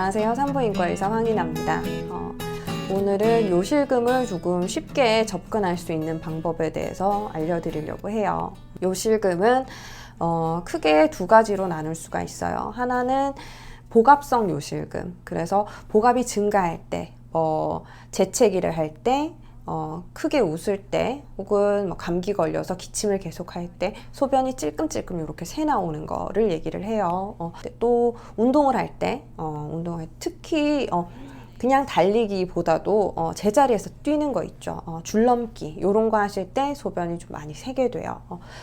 안녕하세요. 산부인과 의사 황인아입니다. 오늘은 요실금을 조금 쉽게 접근할 수 있는 방법에 대해서 알려드리려고 해요. 요실금은 크게 두 가지로 나눌 수가 있어요. 하나는 복압성 요실금. 그래서 복압이 증가할 때, 재채기를 할 때, 크게 웃을 때, 혹은 감기 걸려서 기침을 계속할 때 소변이 찔끔찔끔 이렇게 새 나오는 거를 얘기를 해요. 또 운동을 할 때, 특히 그냥 달리기보다도 제자리에서 뛰는 거 있죠. 줄넘기 이런 거 하실 때 소변이 좀 많이 새게 돼요.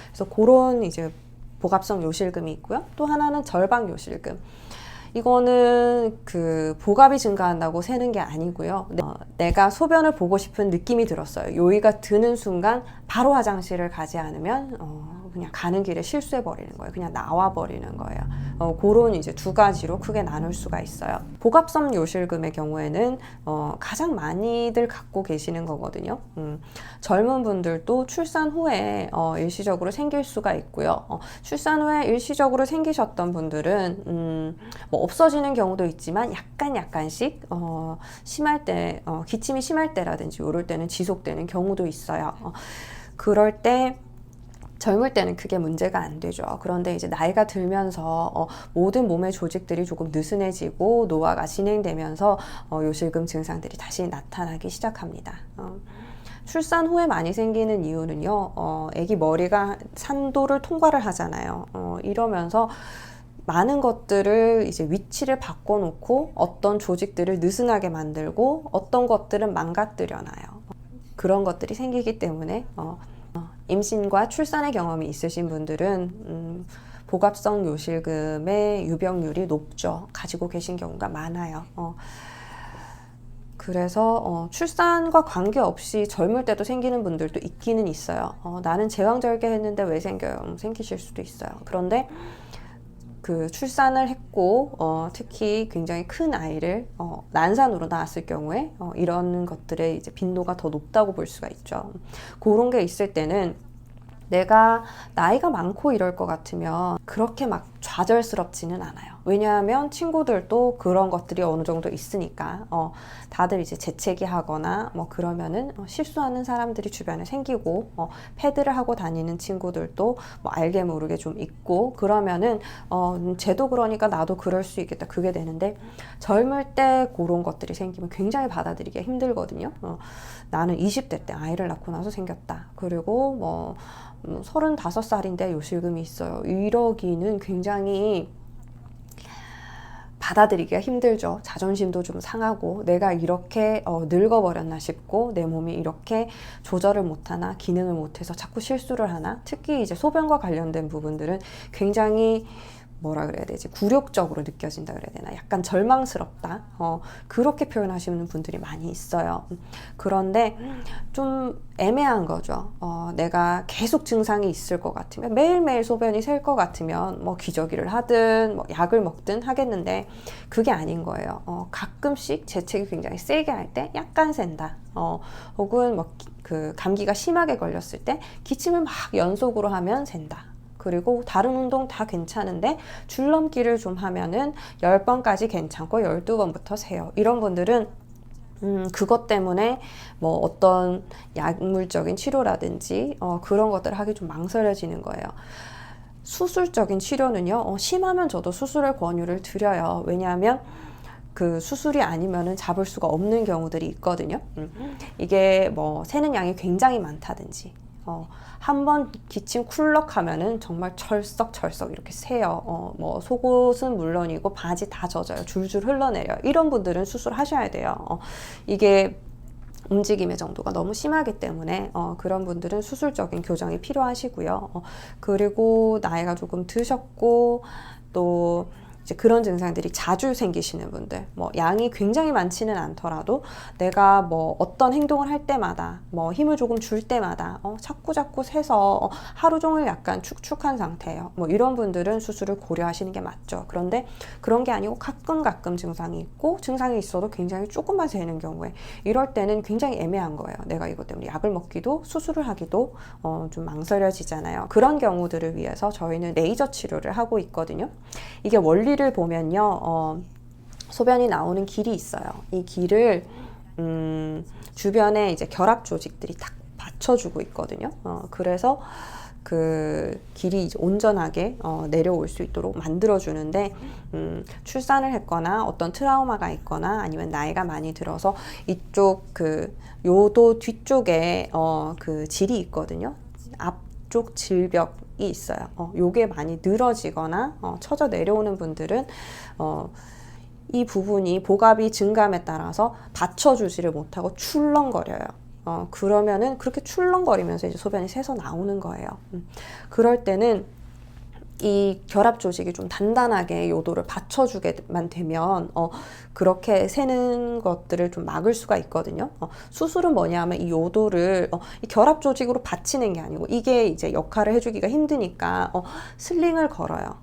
그래서 그런 이제 복압성 요실금이 있고요. 또 하나는 절방 요실금. 이거는 그 복압이 증가한다고 새는 게 아니고요. 내가 소변을 보고 싶은 느낌이 들었어요. 요의가 드는 순간 바로 화장실을 가지 않으면 그냥 가는 길에 실수해 버리는 거예요. 그냥 나와 버리는 거예요. 그런 이제 두 가지로 크게 나눌 수가 있어요. 복압성 요실금의 경우에는 가장 많이들 갖고 계시는 거거든요. 젊은 분들도 출산 후에 일시적으로 생길 수가 있고요. 출산 후에 일시적으로 생기셨던 분들은 없어지는 경우도 있지만 약간씩 심할 때 기침이 심할 때라든지 이럴 때는 지속되는 경우도 있어요. 그럴 때 젊을 때는 그게 문제가 안 되죠. 그런데 이제 나이가 들면서 모든 몸의 조직들이 조금 느슨해지고 노화가 진행되면서 요실금 증상들이 다시 나타나기 시작합니다. 출산 후에 많이 생기는 이유는요, 아기 머리가 산도를 통과를 하잖아요. 이러면서 많은 것들을 이제 위치를 바꿔놓고 어떤 조직들을 느슨하게 만들고 어떤 것들은 망가뜨려 놔요. 그런 것들이 생기기 때문에 임신과 출산의 경험이 있으신 분들은 복압성 요실금의 유병률이 높죠. 가지고 계신 경우가 많아요. 그래서 출산과 관계없이 젊을 때도 생기는 분들도 있기는 있어요. 나는 제왕절개했는데 왜 생겨요? 생기실 수도 있어요. 그런데 그 출산을 했고 특히 굉장히 큰 아이를 난산으로 낳았을 경우에 이런 것들의 이제 빈도가 더 높다고 볼 수가 있죠. 그런 게 있을 때는 내가 나이가 많고 이럴 것 같으면 그렇게 막 좌절스럽지는 않아요. 왜냐하면 친구들도 그런 것들이 어느 정도 있으니까 다들 이제 재채기 하거나 그러면은 실수하는 사람들이 주변에 생기고 패드를 하고 다니는 친구들도 알게 모르게 좀 있고 그러면은 쟤도 그러니까 나도 그럴 수 있겠다 그게 되는데 젊을 때 그런 것들이 생기면 굉장히 받아들이기가 힘들거든요. 나는 20대 때 아이를 낳고 나서 생겼다. 그리고 35살인데 요실금이 있어요. 이러기는 굉장히 받아들이기가 힘들죠. 자존심도 좀 상하고 내가 이렇게 늙어버렸나 싶고 내 몸이 이렇게 조절을 못하나 기능을 못해서 자꾸 실수를 하나. 특히 이제 소변과 관련된 부분들은 굉장히 뭐라 그래야 되지? 굴욕적으로 느껴진다 그래야 되나? 약간 절망스럽다. 그렇게 표현하시는 분들이 많이 있어요. 그런데 좀 애매한 거죠. 내가 계속 증상이 있을 것 같으면 매일매일 소변이 셀 것 같으면 기저귀를 하든 약을 먹든 하겠는데 그게 아닌 거예요. 가끔씩 재채기 굉장히 세게 할 때 약간 샌다. 혹은 그 감기가 심하게 걸렸을 때 기침을 막 연속으로 하면 샌다. 그리고 다른 운동 다 괜찮은데 줄넘기를 좀 하면은 10번까지 괜찮고 12번부터 세요. 이런 분들은 그것 때문에 어떤 약물적인 치료라든지 그런 것들을 하기 좀 망설여지는 거예요. 수술적인 치료는요, 심하면 저도 수술을 권유를 드려요. 왜냐하면 그 수술이 아니면은 잡을 수가 없는 경우들이 있거든요. 이게 새는 양이 굉장히 많다든지 한 번 기침 쿨럭 하면은 정말 철썩철썩 이렇게 새요. 속옷은 물론이고 바지 다 젖어요. 줄줄 흘러내려요. 이런 분들은 수술하셔야 돼요. 이게 움직임의 정도가 너무 심하기 때문에 그런 분들은 수술적인 교정이 필요하시고요. 그리고 나이가 조금 드셨고 또 이제 그런 증상들이 자주 생기시는 분들, 양이 굉장히 많지는 않더라도 내가 어떤 행동을 할 때마다 힘을 조금 줄 때마다 자꾸 세서 하루 종일 약간 축축한 상태예요. 이런 분들은 수술을 고려하시는 게 맞죠. 그런데 그런 게 아니고 가끔 증상이 있고 증상이 있어도 굉장히 조금만 새는 경우에 이럴 때는 굉장히 애매한 거예요. 내가 이것 때문에 약을 먹기도 수술을 하기도 좀 망설여지잖아요. 그런 경우들을 위해서 저희는 레이저 치료를 하고 있거든요. 이게 원리를 보면요, 소변이 나오는 길이 있어요. 이 길을 주변에 이제 결합 조직들이 딱 받쳐주고 있거든요. 그래서 그 길이 이제 온전하게 내려올 수 있도록 만들어주는데, 출산을 했거나 어떤 트라우마가 있거나 아니면 나이가 많이 들어서 이쪽 그 요도 뒤쪽에 그 질이 있거든요. 앞쪽 질벽이 있어요. 요게 많이 늘어지거나 처져 내려오는 분들은 이 부분이 복압이 증감에 따라서 받쳐주지를 못하고 출렁거려요. 그러면은 그렇게 출렁거리면서 이제 소변이 새서 나오는 거예요. 그럴 때는 이 결합 조직이 좀 단단하게 요도를 받쳐주게만 되면 그렇게 새는 것들을 좀 막을 수가 있거든요. 수술은 뭐냐면 이 요도를 이 결합 조직으로 받치는 게 아니고, 이게 이제 역할을 해주기가 힘드니까 슬링을 걸어요.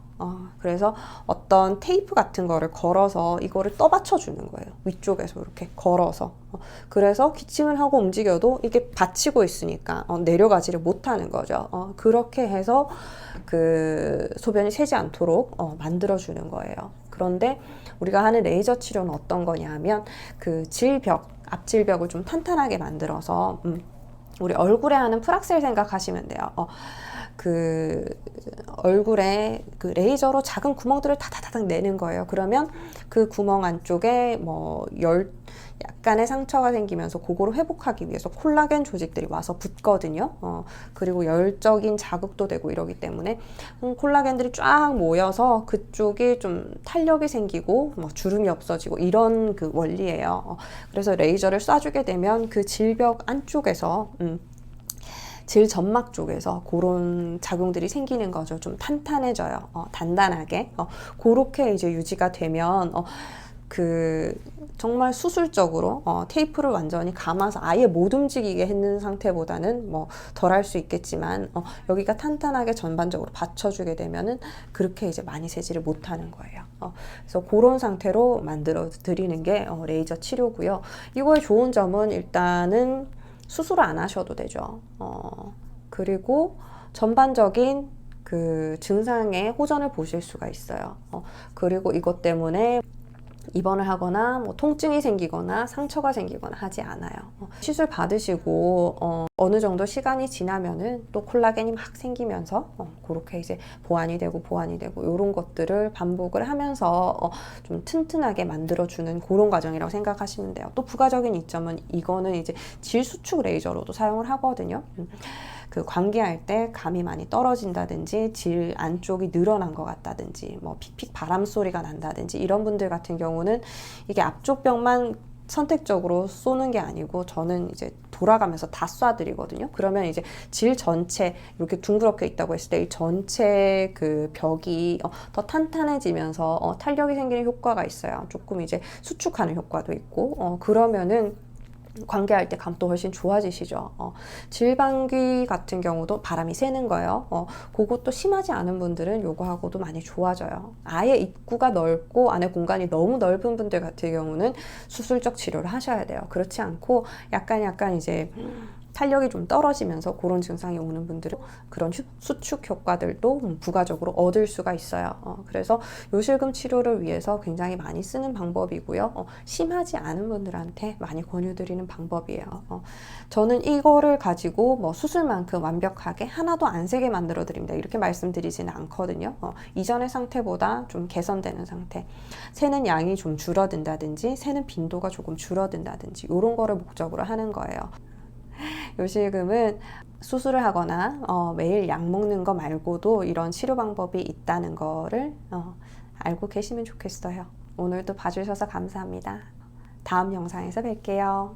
그래서 어떤 테이프 같은 거를 걸어서 이거를 떠받쳐 주는 거예요. 위쪽에서 이렇게 걸어서. 그래서 기침을 하고 움직여도 이게 받치고 있으니까 내려가지를 못하는 거죠. 그렇게 해서 그 소변이 새지 않도록 만들어 주는 거예요. 그런데 우리가 하는 레이저 치료는 어떤 거냐면, 그 질벽, 앞질벽을 좀 탄탄하게 만들어서 우리 얼굴에 하는 프락셀 생각하시면 돼요. 그 얼굴에 그 레이저로 작은 구멍들을 다다다닥 내는 거예요. 그러면 그 구멍 안쪽에 뭐 약간의 상처가 생기면서 그거를 회복하기 위해서 콜라겐 조직들이 와서 붙거든요. 그리고 열적인 자극도 되고 이러기 때문에 콜라겐들이 쫙 모여서 그쪽이 좀 탄력이 생기고 뭐 주름이 없어지고 이런 그 원리예요. 그래서 레이저를 쏴주게 되면 그 질벽 안쪽에서 질 점막 쪽에서 그런 작용들이 생기는 거죠. 좀 탄탄해져요. 단단하게. 그렇게 이제 유지가 되면 그 정말 수술적으로 테이프를 완전히 감아서 아예 못 움직이게 했는 상태보다는 뭐 덜 할 수 있겠지만 여기가 탄탄하게 전반적으로 받쳐주게 되면은 그렇게 이제 많이 새지를 못하는 거예요. 그래서 그런 상태로 만들어 드리는 게 레이저 치료고요. 이거의 좋은 점은 일단은 수술을 안 하셔도 되죠. 그리고 전반적인 그 증상의 호전을 보실 수가 있어요. 그리고 이것 때문에 입원을 하거나 뭐 통증이 생기거나 상처가 생기거나 하지 않아요. 시술 받으시고 어느 정도 시간이 지나면은 또 콜라겐이 막 생기면서 그렇게 이제 보완이 되고 이런 것들을 반복을 하면서 좀 튼튼하게 만들어주는 그런 과정이라고 생각하시면 돼요. 또 부가적인 이점은 이거는 이제 질수축 레이저로도 사용을 하거든요. 그 관계할 때 감이 많이 떨어진다든지 질 안쪽이 늘어난 것 같다든지 뭐 픽픽 바람 소리가 난다든지 이런 분들 같은 경우는 이게 앞쪽 벽만 선택적으로 쏘는 게 아니고 저는 이제 돌아가면서 다 쏴드리거든요. 그러면 이제 질 전체 이렇게 둥그렇게 있다고 했을 때 이 전체 그 벽이 더 탄탄해지면서 탄력이 생기는 효과가 있어요. 조금 이제 수축하는 효과도 있고 그러면은 관계할 때 감도 훨씬 좋아지시죠. 질방귀 같은 경우도 바람이 새는 거예요. 그것도 심하지 않은 분들은 요거하고도 많이 좋아져요. 아예 입구가 넓고 안에 공간이 너무 넓은 분들 같은 경우는 수술적 치료를 하셔야 돼요. 그렇지 않고 약간 이제 탄력이 좀 떨어지면서 그런 증상이 오는 분들은 그런 수축 효과들도 부가적으로 얻을 수가 있어요. 그래서 요실금 치료를 위해서 굉장히 많이 쓰는 방법이고요. 심하지 않은 분들한테 많이 권유드리는 방법이에요. 저는 이거를 가지고 뭐 수술만큼 완벽하게 하나도 안 새게 만들어 드립니다. 이렇게 말씀드리지는 않거든요. 이전의 상태보다 좀 개선되는 상태, 새는 양이 좀 줄어든다든지 새는 빈도가 조금 줄어든다든지 이런 거를 목적으로 하는 거예요. 요실금은 수술을 하거나 매일 약 먹는 거 말고도 이런 치료 방법이 있다는 거를 알고 계시면 좋겠어요. 오늘도 봐주셔서 감사합니다. 다음 영상에서 뵐게요.